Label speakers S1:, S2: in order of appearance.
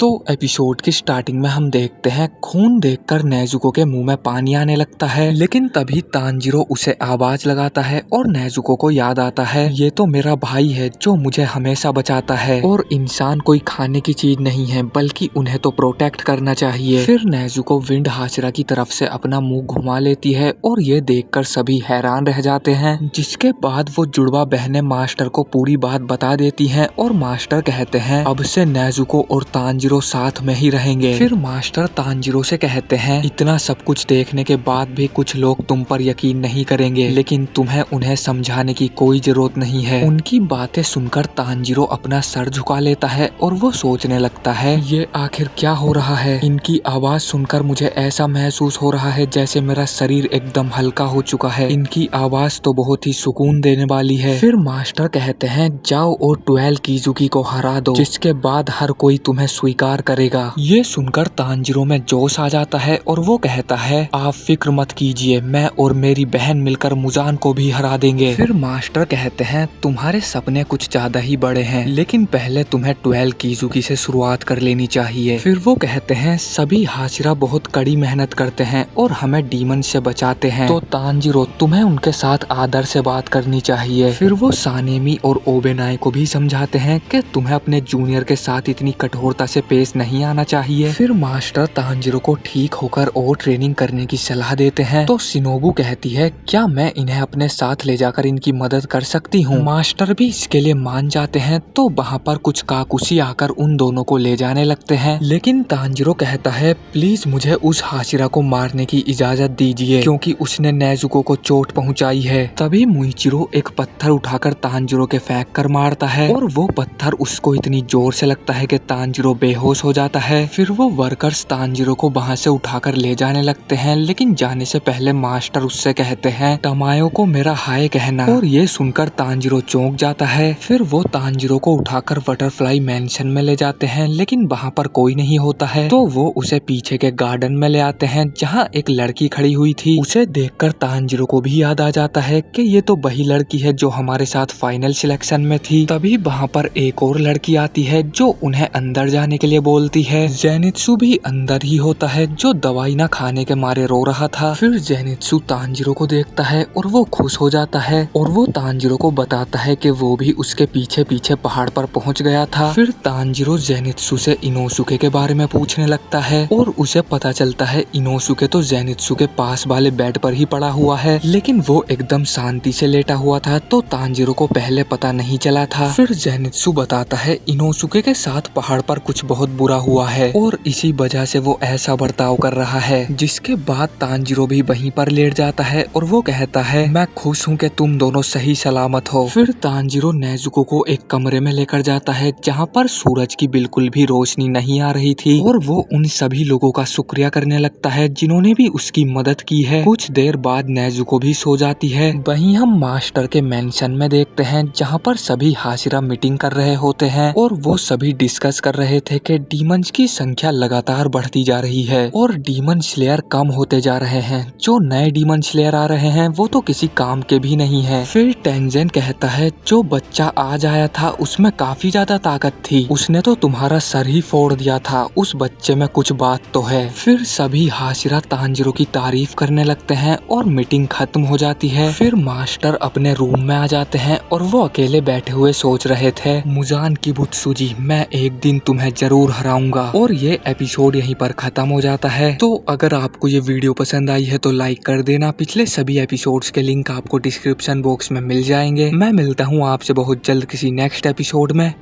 S1: तो एपिसोड की स्टार्टिंग में हम देखते हैं खून देखकर नेजुको के मुंह में पानी आने लगता है, लेकिन तभी तांजीरो उसे आवाज लगाता है और नेजुको को याद आता है ये तो मेरा भाई है जो मुझे हमेशा बचाता है और इंसान कोई खाने की चीज नहीं है बल्कि उन्हें तो प्रोटेक्ट करना चाहिए। फिर नेजुको विंड हाशिरा की तरफ से अपना मुंह घुमा लेती है और ये देखकर सभी हैरान रह जाते हैं, जिसके बाद वो जुड़वा बहनें मास्टर को पूरी बात बता देती हैं और मास्टर कहते हैं अब से नेजुको और तांजीरो साथ में ही रहेंगे। फिर मास्टर तांजीरो से कहते हैं इतना सब कुछ देखने के बाद भी कुछ लोग तुम पर यकीन नहीं करेंगे, लेकिन तुम्हें उन्हें समझाने की कोई जरूरत नहीं है। उनकी बातें सुनकर तांजीरो अपना सर झुका लेता है और वो सोचने लगता है ये आखिर क्या हो रहा है। इनकी आवाज सुनकर मुझे ऐसा महसूस हो रहा है जैसे मेरा शरीर एकदम हल्का हो चुका है। इनकी आवाज तो बहुत ही सुकून देने वाली है। फिर मास्टर कहते हैं जाओ और 12 कीजुकी को हरा दो, जिसके बाद हर कोई तुम्हें स्वीकार करेगा। ये सुनकर तांजीरो में जोश आ जाता है और वो कहता है आप फिक्र मत कीजिए, मैं और मेरी बहन मिलकर मुजान को भी हरा देंगे। फिर मास्टर कहते हैं तुम्हारे सपने कुछ ज्यादा ही बड़े हैं, लेकिन पहले तुम्हें 12 कीजुकी से शुरुआत कर लेनी चाहिए। फिर वो कहते हैं सभी हाशिरा बहुत कड़ी मेहनत करते हैं और हमें डीमन से बचाते हैं, तो तांजीरो तुम्हें उनके साथ आदर से बात करनी चाहिए। फिर वो सानेमी और ओबेनाई को भी समझाते हैं कि तुम्हें अपने जूनियर के साथ इतनी कठोरता से पेश नहीं आना चाहिए। फिर मास्टर तांजीरो को ठीक होकर और ट्रेनिंग करने की सलाह देते हैं, तो शिनोबू कहती है क्या मैं इन्हें अपने साथ ले जाकर इनकी मदद कर सकती हूँ। मास्टर भी इसके लिए मान जाते हैं, तो वहाँ पर कुछ काकुशी आकर उन दोनों को ले जाने लगते हैं, लेकिन तांजीरो कहता है प्लीज मुझे उस हाशिरा को मारने की इजाजत दीजिए क्योंकि उसने नेजुको को चोट पहुँचाई है। तभी मुइचिरो एक पत्थर उठाकर तांजीरो के फेंक कर मारता है और वो पत्थर उसको इतनी जोर से लगता है कि तांजीरो बेहोश हो जाता है। फिर वो वर्कर्स तांजीरो को वहाँ से उठाकर ले जाने लगते हैं, लेकिन जाने से पहले मास्टर उससे कहते हैं टमायो को मेरा हाय कहना, और ये सुनकर तांजीरो चौंक जाता है। फिर वो तांजीरो को उठाकर बटरफ्लाई मैंशन में ले जाते हैं, लेकिन वहाँ पर कोई नहीं होता है, तो वो उसे पीछे के गार्डन में ले आते हैं जहाँ एक लड़की खड़ी हुई थी। उसे देखकर तांजीरो को भी याद आ जाता है कि ये तो वही लड़की है जो हमारे साथ फाइनल सिलेक्शन में थी। तभी वहाँ पर एक और लड़की आती है जो उन्हें अंदर जाने के लिए बोलती है। जेनित्सु भी अंदर ही होता है जो दवाई ना खाने के मारे रो रहा था। फिर जेनित्सु तांजीरो को देखता है और वो खुश हो जाता है और वो तांजीरो को बताता है कि वो भी उसके पीछे पीछे पहाड़ पर पहुंच गया था। फिर तांजीरो जेनित्सु से इनोसुके के बारे में पूछने लगता है और उसे पता चलता है इनोसुके तो जेनित्सु के पास वाले बेड पर ही पड़ा हुआ है, लेकिन वो एकदम शांति से लेटा हुआ था, तो तांजीरो को पहले पता नहीं चला था। फिर जेनित्सु बताता है इनोसुके के साथ पहाड़ पर कुछ बहुत बुरा हुआ है और इसी वजह से वो ऐसा बर्ताव कर रहा है, जिसके बाद तांजीरो भी वहीं पर लेट जाता है और वो कहता है मैं खुश हूँ कि तुम दोनों सही सलामत हो। फिर तांजीरो नेजुको को एक कमरे में लेकर जाता है जहाँ पर सूरज की बिल्कुल भी रोशनी नहीं आ रही थी, और वो उन सभी लोगों का शुक्रिया करने लगता है जिन्होंने भी उसकी मदद की है। कुछ देर बाद नेजुको भी सो जाती है। वहीं हम मास्टर के मेंशन में देखते हैं जहाँ पर सभी हाशिरा मीटिंग कर रहे होते हैं और वो सभी डिस्कस कर रहे थे कि डीमंस की संख्या लगातार बढ़ती जा रही है और डीमन स्लेयर कम होते जा रहे हैं। जो नए डीमन स्लेयर आ रहे हैं वो तो किसी काम के भी नहीं है। फिर टेंजेन कहता है जो बच्चा आज आया था उसमें काफी ज्यादा ताकत थी, उसने तो तुम्हारा सर ही फोड़ दिया था, उस बच्चे में कुछ बात तो है। फिर सभी हाशिरा तांजीरो की तारीफ करने लगते हैं और मीटिंग खत्म हो जाती है। फिर मास्टर अपने रूम में आ जाते हैं और वो अकेले बैठे हुए सोच रहे थे मुजान की बुत्सुजी मैं एक दिन तुम्हें जरूर हराऊंगा। और ये एपिसोड यहीं पर खत्म हो जाता है। तो अगर आपको ये वीडियो पसंद आई है तो लाइक कर देना। पिछले सभी एपिसोड्स के लिंक आपको डिस्क्रिप्शन बॉक्स में मिल जाएंगे। मैं मिलता हूँ आपसे बहुत जल्द किसी नेक्स्ट एपिसोड में।